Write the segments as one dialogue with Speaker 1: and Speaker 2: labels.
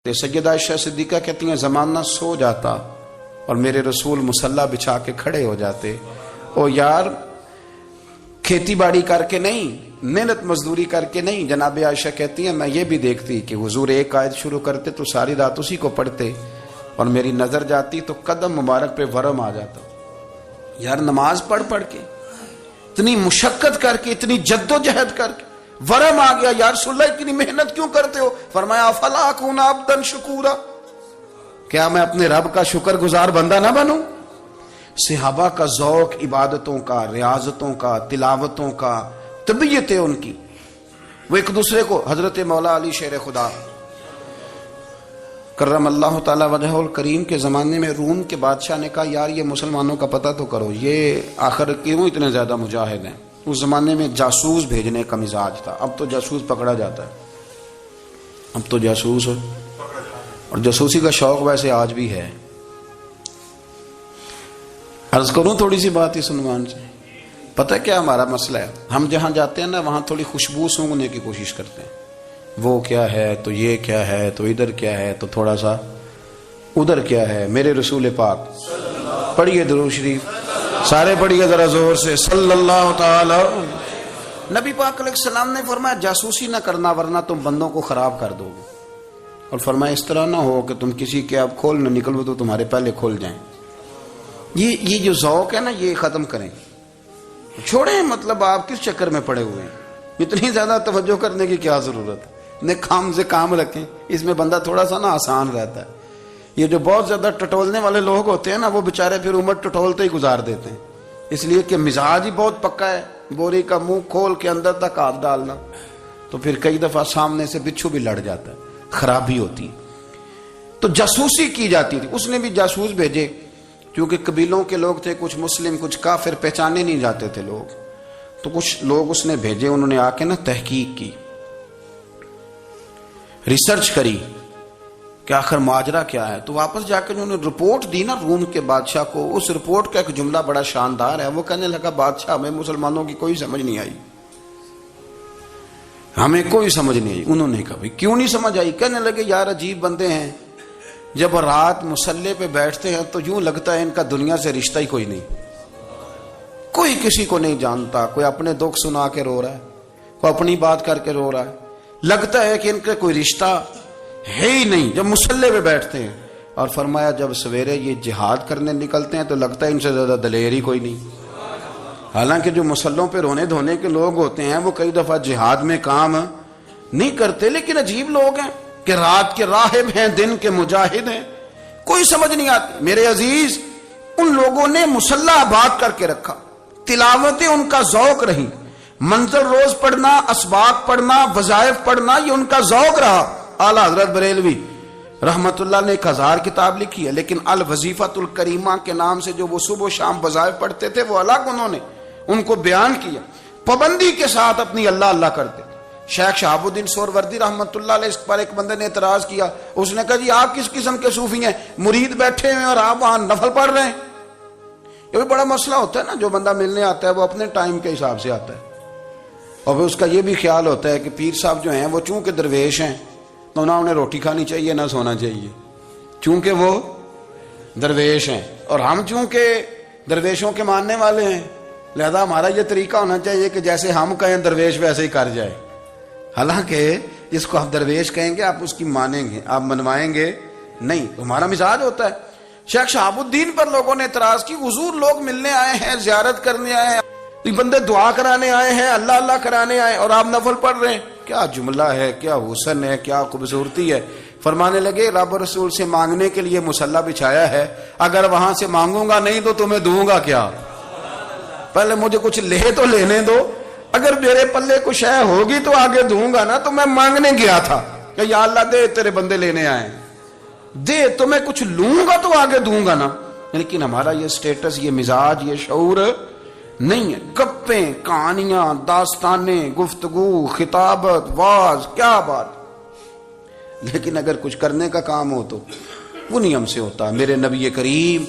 Speaker 1: سیدہ عائشہ صدیقہ کہتی ہیں زمانہ سو جاتا اور میرے رسول مصلی بچھا کے کھڑے ہو جاتے. او یار کھیتی باڑی کر کے نہیں، محنت مزدوری کر کے نہیں. جناب عائشہ کہتی ہیں میں یہ بھی دیکھتی کہ حضور ایک آیت شروع کرتے تو ساری رات اسی کو پڑھتے اور میری نظر جاتی تو قدم مبارک پہ ورم آ جاتا. یار نماز پڑھ کے اتنی مشقت کر کے اتنی جد و جہد کر کے ورم آ گیا، یا رسول اللہ اتنی محنت کیوں کرتے ہو؟ فرمایا افلا اکون عبدا شکورا، کیا میں اپنے رب کا شکر گزار بندہ نہ بنوں؟ صحابہ کا ذوق عبادتوں کا، ریاضتوں کا، تلاوتوں کا، طبیعت ہے ان کی. وہ ایک دوسرے کو، حضرت مولا علی شیر خدا کرم اللہ تعالی وجہہ الکریم کے زمانے میں روم کے بادشاہ نے کہا یار یہ مسلمانوں کا پتہ تو کرو، یہ آخر کیوں اتنے زیادہ مجاہد ہیں. اس زمانے میں جاسوس بھیجنے کا مزاج تھا، اب تو جاسوس پکڑا جاتا ہے، اب تو جاسوس اور جاسوسی کا شوق ویسے آج بھی ہے. عرض کروں تھوڑی سی بات اس عنوان سے. پتہ کیا ہمارا مسئلہ ہے؟ ہم جہاں جاتے ہیں نا وہاں تھوڑی خوشبو سونگنے کی کوشش کرتے ہیں. وہ کیا ہے تو یہ کیا ہے تو ادھر کیا ہے تو تھوڑا سا ادھر کیا ہے. میرے رسول پاک پڑھیے درود شریف، سارے پڑھیے ذرا زور سے، صلی اللہ تعالی. نبی پاک علیہ السلام نے فرمایا جاسوسی نہ کرنا ورنہ تم بندوں کو خراب کر دو گے، اور فرمایا اس طرح نہ ہو کہ تم کسی کے آپ کھول نہ نکلو تو تمہارے پہلے کھول جائیں. یہ جو ذوق ہے نا یہ ختم کریں، چھوڑیں. مطلب آپ کس چکر میں پڑے ہوئے ہیں؟ اتنی زیادہ توجہ کرنے کی کیا ضرورت ہے؟ کام سے کام رکھیں، اس میں بندہ تھوڑا سا نا آسان رہتا ہے. یہ جو بہت زیادہ ٹٹولنے والے لوگ ہوتے ہیں نا وہ بےچارے پھر عمر ٹٹولتے ہی گزار دیتے ہیں، اس لیے کہ مزاج ہی بہت پکا ہے. بوری کا منہ کھول کے اندر تک ہاتھ ڈالنا تو پھر کئی دفعہ سامنے سے بچھو بھی لڑ جاتا ہے، خرابی ہوتی ہے. تو جاسوسی کی جاتی تھی. اس نے بھی جاسوس بھیجے کیونکہ قبیلوں کے لوگ تھے، کچھ مسلم کچھ کافر، پہچانے نہیں جاتے تھے لوگ. تو کچھ لوگ اس نے بھیجے، انہوں نے آ کے نا تحقیق کی، ریسرچ کری کہ آخر ماجرا کیا ہے. تو واپس جا کے انہوں نے رپورٹ دی نا روم کے بادشاہ کو. اس رپورٹ کا ایک جملہ بڑا شاندار ہے. وہ کہنے لگا بادشاہ ہمیں مسلمانوں کی کوئی سمجھ نہیں آئی، ہمیں کوئی سمجھ نہیں آئی. انہوں نے کہا کیوں نہیں سمجھ آئی؟ کہنے لگے یار عجیب بندے ہیں، جب رات مصلی پہ بیٹھتے ہیں تو یوں لگتا ہے ان کا دنیا سے رشتہ ہی کوئی نہیں، کوئی کسی کو نہیں جانتا. کوئی اپنے دکھ سنا کے رو رہا ہے، کوئی اپنی بات کر کے رو رہا ہے، لگتا ہے کہ ان کا کوئی رشتہ ہے ہی نہیں جب مصلی پہ بیٹھتے ہیں. اور فرمایا جب سویرے یہ جہاد کرنے نکلتے ہیں تو لگتا ہے ان سے زیادہ دلیر ہی کوئی نہیں. حالانکہ جو مسلوں پہ رونے دھونے کے لوگ ہوتے ہیں وہ کئی دفعہ جہاد میں کام نہیں کرتے، لیکن عجیب لوگ ہیں کہ رات کے راہب ہیں، دن کے مجاہد ہیں، کوئی سمجھ نہیں آتی. میرے عزیز ان لوگوں نے مصلی آباد کر کے رکھا، تلاوتیں ان کا ذوق رہی، منظر روز پڑھنا، اسباق پڑھنا، وظائف پڑھنا، یہ ان کا ذوق رہا. اعلیٰ حضرت بریلوی رحمت اللہ نے 1000 کتاب لکھی ہے، لیکن الوظیفۃ الکریمہ کے نام سے جو وہ صبح و شام وظائف پڑھتے تھے وہ الگ انہوں نے ان کو بیان کیا. پابندی کے ساتھ اپنی اللہ اللہ کرتے. شیخ شہاب الدین سہروردی رحمت اللہ علیہ اس پر ایک بندے نے اعتراض کیا. اس نے کہا جی آپ کس قسم کے صوفی ہیں، مرید بیٹھے ہیں اور آپ وہاں نفل پڑھ رہے ہیں؟ یہ بھی بڑا مسئلہ ہوتا ہے نا. جو بندہ ملنے آتا ہے وہ اپنے ٹائم کے حساب سے آتا ہے، اور پھر اس کا یہ بھی خیال ہوتا ہے کہ پیر صاحب جو ہیں وہ چونکہ درویش ہیں تو نہ انہیں روٹی کھانی چاہیے نہ سونا چاہیے، چونکہ وہ درویش ہیں، اور ہم چونکہ درویشوں کے ماننے والے ہیں لہذا ہمارا یہ طریقہ ہونا چاہیے کہ جیسے ہم کہیں درویش ویسے ہی کر جائے. حالانکہ جس کو آپ درویش کہیں گے آپ اس کی مانیں گے، آپ منوائیں گے نہیں، ہمارا مزاج ہوتا ہے. شیخ شہاب الدین پر لوگوں نے اعتراض کی، حضور لوگ ملنے آئے ہیں، زیارت کرنے آئے ہیں، بندے دعا کرانے آئے ہیں، اللہ اللہ کرانے آئے اور آپ نفل پڑھ رہے ہیں. کیا جملہ ہے، کیا حسن ہے، کیا خوبصورتی ہے. فرمانے لگے رب رسول سے مانگنے کے لیے مصلی بچھایا ہے، اگر وہاں سے مانگوں گا نہیں تو تمہیں دوں گا کیا؟ پہلے مجھے کچھ لے تو لینے دو، اگر میرے پلے کچھ ہے ہوگی تو آگے دوں گا نا. تو میں مانگنے گیا تھا کہ یا اللہ دے تیرے بندے لینے آئے، دے تو میں کچھ لوں گا تو آگے دوں گا نا. لیکن ہمارا یہ سٹیٹس، یہ مزاج، یہ شعور نہیں ہے. گپیں، کہانیاں، داستانیں، گفتگو، خطابت، واز، کیا بات. لیکن اگر کچھ کرنے کا کام ہو تو وہ نہیں ہم سے ہوتا. میرے نبی کریم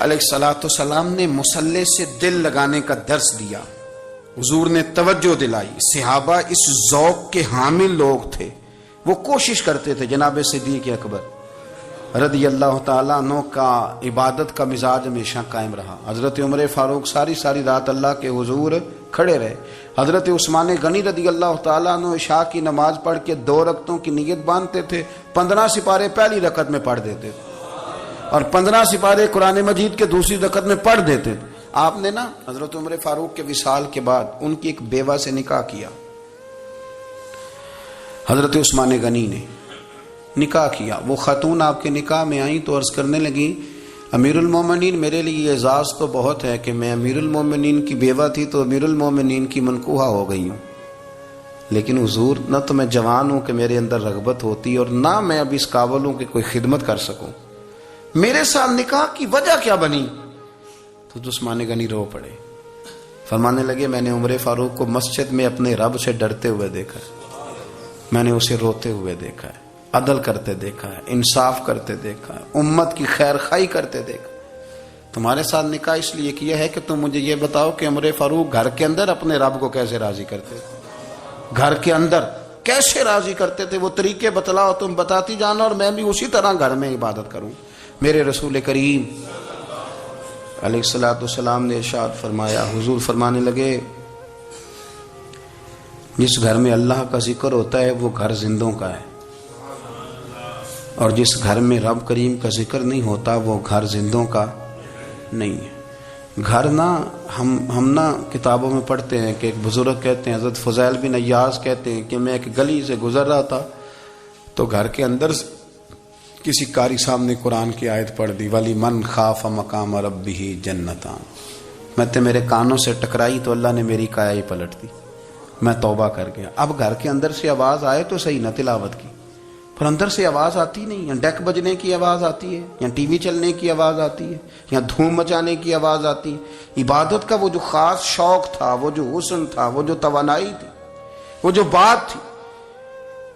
Speaker 1: علیہ الصلوۃ والسلام نے مصلی سے دل لگانے کا درس دیا، حضور نے توجہ دلائی. صحابہ اس ذوق کے حامل لوگ تھے وہ کوشش کرتے تھے جناب صدیق اکبر رضی اللہ تعالیٰ عنہ کا عبادت کا مزاج ہمیشہ قائم رہا. حضرت عمر فاروق ساری رات اللہ کے حضور کھڑے رہے. حضرت عثمان غنی رضی اللہ تعالیٰ عنہ عشاء کی نماز پڑھ کے 2 رکعتوں کی نیت باندھتے تھے, 15 سپارے پہلی رکعت میں پڑھ دیتے تھے اور 15 سپارے قرآن مجید کے دوسری رکعت میں پڑھ دیتے تھے. آپ نے نا حضرت عمر فاروق کے وصال کے بعد ان کی ایک بیوہ سے نکاح کیا. حضرت عثمان غنی نے نکاح کیا. وہ خاتون آپ کے نکاح میں آئیں تو عرض کرنے لگی امیر المومنین میرے لیے یہ اعزاز تو بہت ہے کہ میں امیر المومنین کی بیوہ تھی تو امیر المومنین کی منکوحہ ہو گئی ہوں, لیکن حضور نہ تو میں جوان ہوں کہ میرے اندر رغبت ہوتی اور نہ میں اب اس قابل ہوں کہ کوئی خدمت کر سکوں, میرے ساتھ نکاح کی وجہ کیا بنی؟ تو عثمان غنی رو پڑے, فرمانے لگے میں نے عمر فاروق کو مسجد میں اپنے رب سے ڈرتے ہوئے دیکھا ہے, میں نے اسے روتے ہوئے دیکھا ہے, عدل کرتے دیکھا ہے, انصاف کرتے دیکھا ہے, امت کی خیر خواہی کرتے دیکھا. تمہارے ساتھ نکاح اس لیے کیا ہے کہ تم مجھے یہ بتاؤ کہ عمر فاروق گھر کے اندر اپنے رب کو کیسے راضی کرتے تھے, گھر کے اندر کیسے راضی کرتے تھے, وہ طریقے بتلاؤ, تم بتاتی جانا اور میں بھی اسی طرح گھر میں عبادت کروں. میرے رسول کریم علیہ الصلوۃ والسلام نے ارشاد فرمایا, حضور فرمانے لگے جس گھر میں اللہ کا ذکر ہوتا ہے وہ گھر زندوں کا ہے, اور جس گھر میں رب کریم کا ذکر نہیں ہوتا وہ گھر زندوں کا نہیں ہے. گھر نا ہم نا کتابوں میں پڑھتے ہیں کہ ایک بزرگ کہتے ہیں, حضرت فضیل بن ایاز کہتے ہیں کہ میں ایک گلی سے گزر رہا تھا تو گھر کے اندر کسی قاری صاحب نے قرآن کی آیت پڑھ دی, ولی من خاف مقام ربہ جنتان. میں تے میرے کانوں سے ٹکرائی تو اللہ نے میری کایا ہی پلٹ دی, میں توبہ کر گیا. اب گھر کے اندر سے آواز آئے تو صحیح نہ تلاوت کی, پر اندر سے آواز آتی نہیں, یا ڈیک بجنے کی آواز آتی ہے, یا ٹی وی چلنے کی آواز آتی ہے, یا دھوم مچانے کی آواز آتی ہے. عبادت کا وہ جو خاص شوق تھا, وہ جو حسن تھا, وہ جو توانائی تھی, وہ جو بات تھی.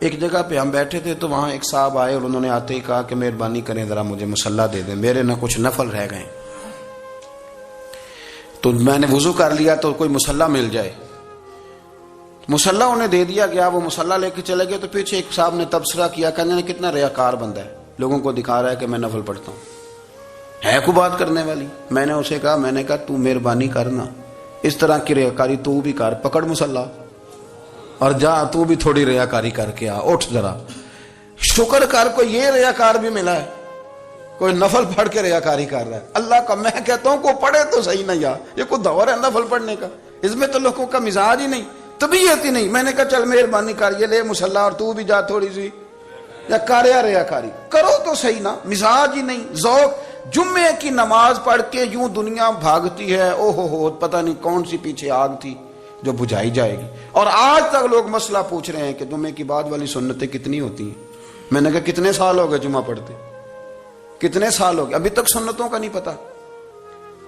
Speaker 1: ایک جگہ پہ ہم بیٹھے تھے تو وہاں ایک صاحب آئے اور انہوں نے آتے ہی کہا کہ مہربانی کریں ذرا مجھے مصلی دے دیں, میرے نہ کچھ نفل رہ گئے. تو میں نے وضو کر لیا تو کوئی مصلی مل جائے, مصلی انہیں دے دیا گیا, وہ مصلی لے کے چلے گئے. تو پیچھے ایک صاحب نے تبصرہ کیا, کہنے کتنا ریاکار بندہ ہے, لوگوں کو دکھا رہا ہے کہ میں نفل پڑھتا ہوں, ہے کو بات کرنے والی. میں نے اسے کہا, میں نے کہا تو مہربانی کرنا اس طرح کی ریاکاری تو بھی کر, پکڑ مصلی اور جا تو بھی تھوڑی ریاکاری کر کے آ, اٹھ ذرا شکر کر, کوئی یہ ریاکار بھی ملا ہے, کوئی نفل پڑھ کے ریاکاری کر رہا ہے. اللہ کا میں کہتا ہوں کو پڑھے تو صحیح نہ, یار یہ کوئی دور ہے نفل پڑھنے کا, اس میں تو لوگوں کا مزاج ہی نہیں, طبیعت ہی نہیں. میں نے کہا چل مہربانی کر یہ لے مصلی اور تو بھی جا تھوڑی سی, یا کر یا ریاکاری کرو تو صحیح نا, مزاج ہی نہیں, ذوق. جمعے کی نماز پڑھ کے یوں دنیا بھاگتی ہے, او ہو پتہ نہیں کون سی پیچھے آگ تھی جو بجھائی جائے گی. اور آج تک لوگ مسئلہ پوچھ رہے ہیں کہ جمعے کی بعد والی سنتیں کتنی ہوتی ہیں. میں نے کہا کتنے سال ہو گئے جمعہ پڑھتے, کتنے سال ہو گئے, ابھی تک سنتوں کا نہیں پتا,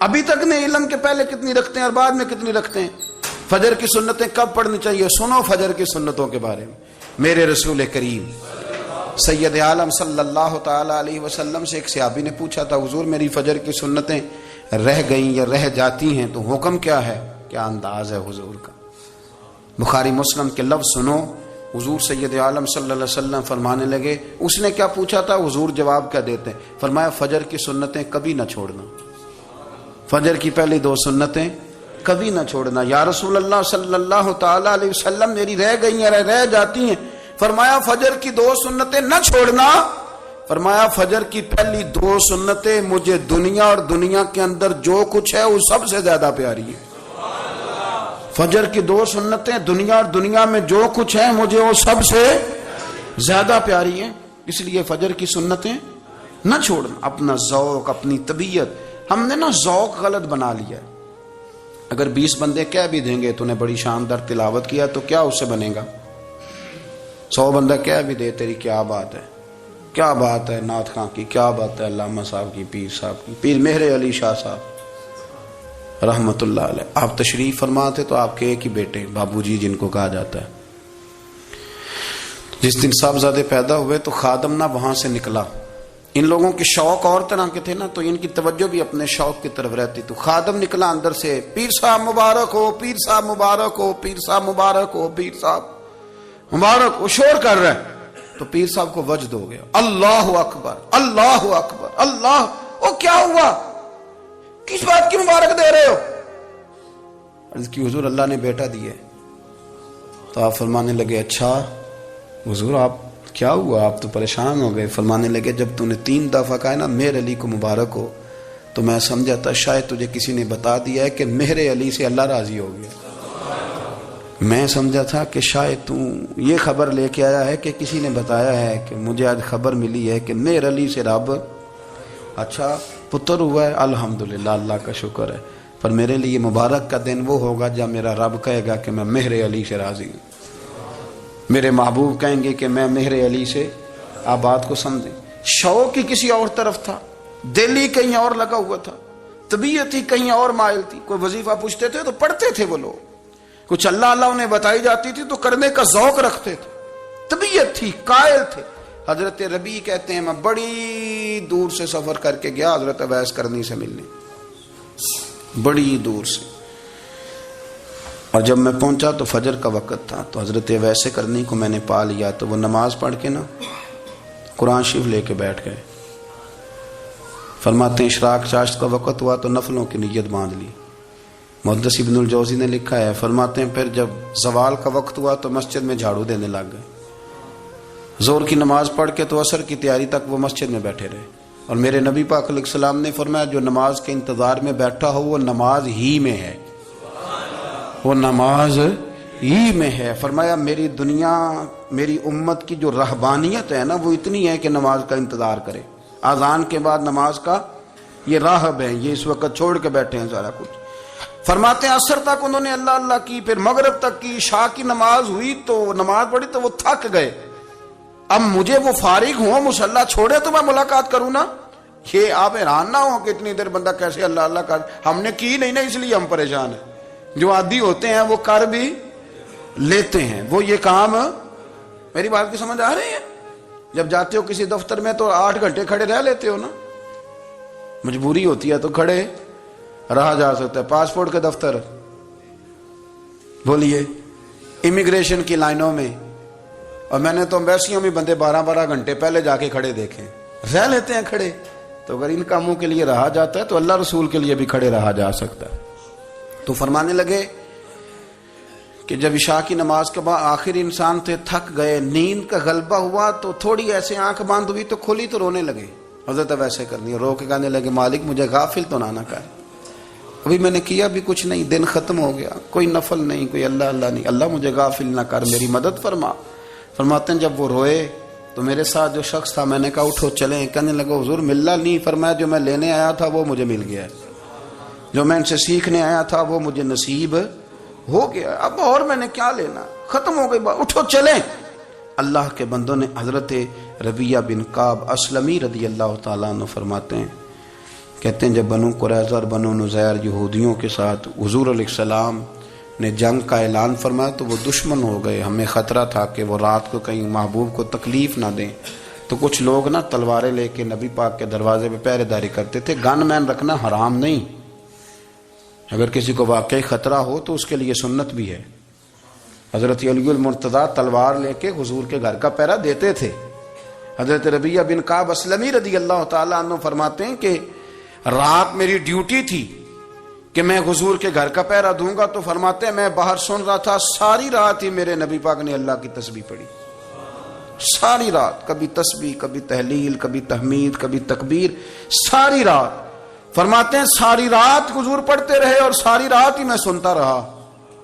Speaker 1: ابھی تک نے علم کے پہلے کتنی رکھتے ہیں اور بعد میں کتنی رکھتے ہیں. فجر کی سنتیں کب پڑھنی چاہیے, سنو فجر کی سنتوں کے بارے میں. میرے رسول کریم سید عالم صلی اللہ تعالی علیہ وسلم سے ایک صحابی نے پوچھا تھا, حضور میری فجر کی سنتیں رہ گئیں یا رہ جاتی ہیں تو حکم کیا ہے, کیا انداز ہے حضور کا. بخاری مسلم کے لفظ سنو, حضور سید عالم صلی اللہ علیہ وسلم فرمانے لگے, اس نے کیا پوچھا تھا, حضور جواب کیا دیتے ہیں, فرمایا فجر کی سنتیں کبھی نہ چھوڑنا, فجر کی پہلی 2 سنتیں کبھی نہ چھوڑنا. یا رسول اللہ صلی اللہ تعالی علیہ وسلم میری رہ گئی ہیں, رہ جاتی ہیں. فرمایا فجر کی 2 سنتیں نہ چھوڑنا, فرمایا فجر کی پہلی 2 سنتیں مجھے دنیا اور دنیا کے اندر جو کچھ ہے وہ سب سے زیادہ پیاری ہے. فجر کی 2 سنتیں دنیا اور دنیا میں جو کچھ ہے مجھے وہ سب سے زیادہ پیاری ہیں, اس لیے فجر کی سنتیں نہ چھوڑنا. اپنا ذوق, اپنی طبیعت, ہم نے نا ذوق غلط بنا لیا ہے. اگر 20 بندے کہہ بھی دیں گے تو نے بڑی شاندار تلاوت کیا تو کیا اس سے بنے گا, 100 بندہ کہہ بھی دے تیری کیا بات ہے, کیا بات ہے نعت خاں کی, کیا بات ہے علامہ صاحب کی, پیر صاحب کی, پیر مہر علی شاہ صاحب رحمت اللہ علیہ. آپ تشریف فرما تھے تو آپ کے ایک ہی بیٹے بابو جی جن کو کہا جاتا ہے, جس دن صاحبزادے پیدا ہوئے تو خادم نہ وہاں سے نکلا. ان لوگوں کے شوق اور طرح کے تھے نا, تو ان کی توجہ بھی اپنے شوق کی طرف رہتی. تو خادم نکلا اندر سے, پیر صاحب مبارک ہو, پیر صاحب مبارک ہو, پیر صاحب مبارک ہو, پیر صاحب مبارک ہو, شور کر رہا ہے. تو پیر صاحب کو وجد ہو گیا، اللہ اکبر اللہ اکبر اللہ، او کیا ہوا، کس بات کی مبارک دے رہے ہو؟ عرض کی حضور اللہ نے بیٹا دیا ہے۔ تو آپ فرمانے لگے اچھا حضور آپ کیا ہوا، آپ تو پریشان ہو گئے۔ فرمانے لگے جب تو نے 3 دفعہ کہا نا میرے علی کو مبارک ہو، تو میں سمجھا تھا شاید تجھے کسی نے بتا دیا ہے کہ میرے علی سے اللہ راضی ہو گیا۔ میں سمجھا تھا کہ شاید تو یہ خبر لے کے آیا ہے کہ کسی نے بتایا ہے کہ مجھے آج خبر ملی ہے کہ میرے علی سے رب اچھا پتر ہوا ہے، الحمدللہ اللہ کا شکر ہے، پر میرے لیے مبارک کا دن وہ ہوگا جب میرا رب کہے گا کہ میں مہر علی سے راضی ہوں، میرے محبوب کہیں گے کہ میں مہر علی سے، آپ بات کو سمجھیں۔ شوق ہی کسی اور طرف تھا، دل ہی کہیں اور لگا ہوا تھا، طبیعت ہی کہیں اور مائل تھی۔ کوئی وظیفہ پوچھتے تھے تو پڑھتے تھے وہ لوگ، کچھ اللہ اللہ انہیں بتائی جاتی تھی تو کرنے کا ذوق رکھتے تھے، طبیعت تھی، قائل تھے۔ حضرت ربیع کہتے ہیں میں بڑی دور سے سفر کر کے گیا حضرت اویس کرنی سے ملنے، بڑی دور سے، اور جب میں پہنچا تو فجر کا وقت تھا، تو حضرت اویس کرنی کو میں نے پا لیا، تو وہ نماز پڑھ کے نا قرآن شریف لے کے بیٹھ گئے۔ فرماتے ہیں اشراق چاشت کا وقت ہوا تو نفلوں کی نیت باندھ لی۔ محدث ابن الجوزی نے لکھا ہے، فرماتے ہیں پھر جب زوال کا وقت ہوا تو مسجد میں جھاڑو دینے لگ گئے، زور کی نماز پڑھ کے تو عصر کی تیاری تک وہ مسجد میں بیٹھے رہے۔ اور میرے نبی پاک علیہ السلام نے فرمایا جو نماز کے انتظار میں بیٹھا ہو وہ نماز ہی میں ہے، وہ نماز ہی میں ہے۔ فرمایا میری دنیا میری امت کی جو رہبانیت ہے نا وہ اتنی ہے کہ نماز کا انتظار کرے، اذان کے بعد نماز کا یہ راہب ہے، یہ اس وقت چھوڑ کے بیٹھے ہیں سارا کچھ۔ فرماتے ہیں عصر تک انہوں نے اللہ اللہ کی، پھر مغرب تک کی، عشاء کی نماز ہوئی تو نماز پڑھی تو وہ تھک گئے، اب مجھے وہ فارغ ہوں مصلی چھوڑے تو میں ملاقات کروں نا۔ یہ آپ حیران نہ ہو کہ اتنی دیر بندہ کیسے اللہ اللہ کر، ہم نے کی نہیں نا اس لیے ہم پریشان ہیں، جو عادی ہوتے ہیں وہ کر بھی لیتے ہیں، وہ یہ کام، میری بات کی سمجھ آ رہی ہے؟ جب جاتے ہو کسی دفتر میں تو 8 گھنٹے کھڑے رہ لیتے ہو نا، مجبوری ہوتی ہے تو کھڑے رہا جا سکتا ہے۔ پاسپورٹ کے دفتر بولیے، امیگریشن کی لائنوں میں، اور میں نے تو امبیسیوں میں بندے 12 گھنٹے پہلے جا کے کھڑے دیکھے، رہ لیتے ہیں کھڑے۔ تو اگر ان کاموں کے لیے رہا جاتا ہے تو اللہ رسول کے لیے بھی کھڑے رہا جا سکتا ہے۔ تو فرمانے لگے کہ جب عشاء کی نماز کے بعد آخر انسان تھے، تھک گئے، نیند کا غلبہ ہوا تو تھوڑی ایسے آنکھ بند ہوئی تو کھلی تو رونے لگے۔ حضرت ویسے کرنی رو کے کہنے لگے مالک مجھے غافل تو نہ کر، ابھی میں نے کیا بھی کچھ نہیں، دن ختم ہو گیا، کوئی نفل نہیں، کوئی اللہ اللہ نہیں، اللہ مجھے غافل نہ کر، میری مدد فرما۔ فرماتے ہیں جب وہ روئے تو میرے ساتھ جو شخص تھا میں نے کہا اٹھو چلیں، کہنے لگا حضور ملنا نہیں، فرمایا جو میں لینے آیا تھا وہ مجھے مل گیا ہے، جو میں ان سے سیکھنے آیا تھا وہ مجھے نصیب ہو گیا، اب اور میں نے کیا لینا، ختم ہو گئی بات، اٹھو چلیں۔ اللہ کے بندوں نے حضرت ربیعہ بن کعب اسلمی رضی اللہ تعالیٰ عنہ فرماتے ہیں، کہتے ہیں جب بنو قریظہ اور بنو نذیر یہودیوں کے ساتھ حضور علیہ السلام نے جنگ کا اعلان فرمایا تو وہ دشمن ہو گئے، ہمیں خطرہ تھا کہ وہ رات کو کہیں محبوب کو تکلیف نہ دیں، تو کچھ لوگ نا تلواریں لے کے نبی پاک کے دروازے پہ پہرے داری کرتے تھے۔ گن مین رکھنا حرام نہیں، اگر کسی کو واقعی خطرہ ہو تو اس کے لیے سنت بھی ہے۔ حضرت علی المرتضیٰ تلوار لے کے حضور کے گھر کا پہرا دیتے تھے۔ حضرت ربیعہ بن کعب اسلمی رضی اللہ تعالیٰ عنہ فرماتے ہیں کہ رات میری ڈیوٹی تھی کہ میں حضور کے گھر کا پہرا دوں گا، تو فرماتے ہیں میں باہر سن رہا تھا، ساری رات ہی میرے نبی پاک نے اللہ کی تسبیح پڑھی، ساری رات، کبھی تسبیح، کبھی تحلیل، کبھی تحمید، کبھی تکبیر، ساری رات۔ فرماتے ہیں ساری رات حضور پڑھتے رہے اور ساری رات ہی میں سنتا رہا،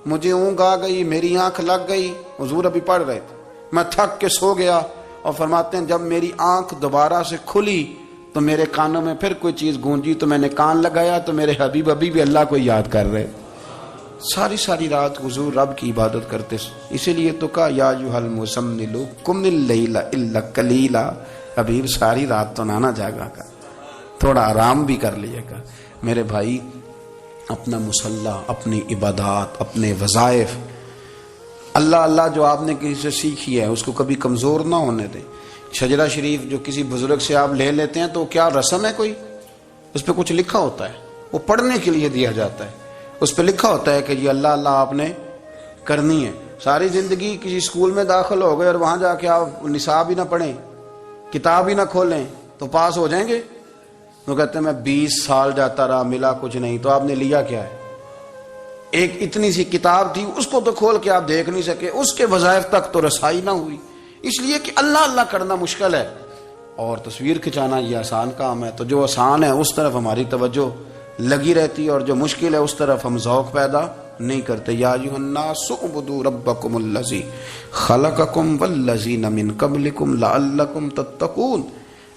Speaker 1: مجھے اونگ آ گئی، میری آنکھ لگ گئی، حضور ابھی پڑھ رہے تھے، میں تھک کے سو گیا۔ اور فرماتے ہیں جب میری آنکھ دوبارہ سے کھلی تو میرے کانوں میں پھر کوئی چیز گونجی تو میں نے کان لگایا تو میرے حبیب ابھی بھی اللہ کو یاد کر رہے، ساری رات حضور رب کی عبادت کرتے۔ اسی لیے تو کہا یا ایھا المزمل قم اللیل الا قلیلا، حبیب ساری رات تو نہ جاگا کر، تھوڑا آرام بھی کر لیا کر۔ میرے بھائی اپنا مصلی، اپنی عبادات، اپنے وظائف، اللہ اللہ جو آپ نے کسی سے سیکھی ہے اس کو کبھی کمزور نہ ہونے دیں۔ شجرہ شریف جو کسی بزرگ سے آپ لے لیتے ہیں تو کیا رسم ہے کوئی؟ اس پہ کچھ لکھا ہوتا ہے، وہ پڑھنے کے لیے دیا جاتا ہے، اس پہ لکھا ہوتا ہے کہ یہ اللہ اللہ آپ نے کرنی ہے۔ ساری زندگی کسی اسکول میں داخل ہو گئے اور وہاں جا کے آپ نصاب ہی نہ پڑھیں، کتاب ہی نہ کھولیں تو پاس ہو جائیں گے؟ وہ کہتے ہیں میں 20 سال جاتا رہا ملا کچھ نہیں. تو آپ نے لیا کیا ہے؟ ایک اتنی سی کتاب تھی، اس کو تو کھول کے آپ دیکھ نہیں سکے، اس کے وظائف تک تو رسائی نہ ہوئی. اس لیے کہ اللہ اللہ کرنا مشکل ہے اور تصویر کھچانا یہ آسان کام ہے. تو جو آسان ہے اس طرف ہماری توجہ لگی رہتی ہے اور جو مشکل ہے اس طرف ہم ذوق پیدا نہیں کرتے. یا ایھا الناس اعبدوا ربکم الذی خلقکم والذین من قبلکم لعلکم تتقون.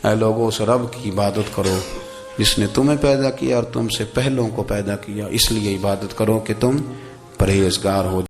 Speaker 1: اے لوگوں اس رب کی عبادت کرو جس نے تمہیں پیدا کیا اور تم سے پہلوں کو پیدا کیا، اس لیے عبادت کرو کہ تم پرہیزگار ہو.